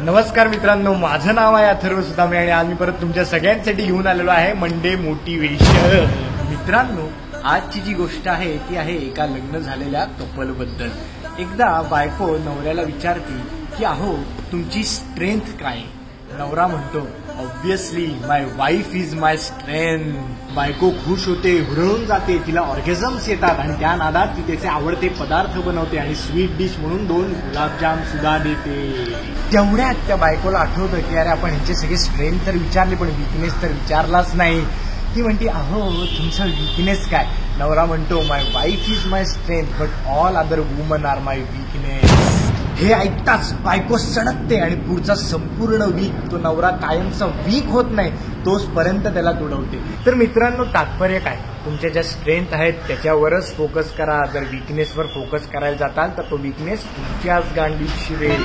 नमस्कार मित्रांनो, माझं नाव आहे अथर्व सुदामे आणि आज मी परत तुमच्या सगळ्यांसाठी घेऊन आलेलो आहे मंडे मोटिवेशन. मित्रांनो, आजची जी गोष्ट आहे ती आहे एका लग्न झालेल्या कपल बद्दल. एकदा बायको नवऱ्याला विचारते की अहो तुमची स्ट्रेंथ काय. नवरा म्हणतो obviously my wife is my strength. बायको खुश होते, हुरळून जाते, तिला ऑर्गेझम्स येतात आणि त्या नादात ती त्याचे आवडते पदार्थ बनवते आणि स्वीट डिश म्हणून 2 गुलाबजाम सुद्धा देते. तेवढ्यात त्या बायकोला आठवतं की अरे आपण ह्याचे सगळे स्ट्रेंथ तर विचारले पण विकनेस तर विचारलाच नाही. ती म्हणते अहो तुमचा विकनेस काय. नवरा म्हणतो my wife is my strength but all other woman are my weakness. हे ऐकताच बायको सडकते आणि पुढचा संपूर्ण वीक तो नवरा कायमचा वीक होत नाही तोचपर्यंत त्याला तुडवते. तर मित्रांनो, तात्पर्य काय, तुमच्या ज्या स्ट्रेंथ आहेत त्याच्यावरच फोकस करा. जर विकनेसवर फोकस करायला जाताल तर तो विकनेस तुमच्याच गांडीत शिरेल.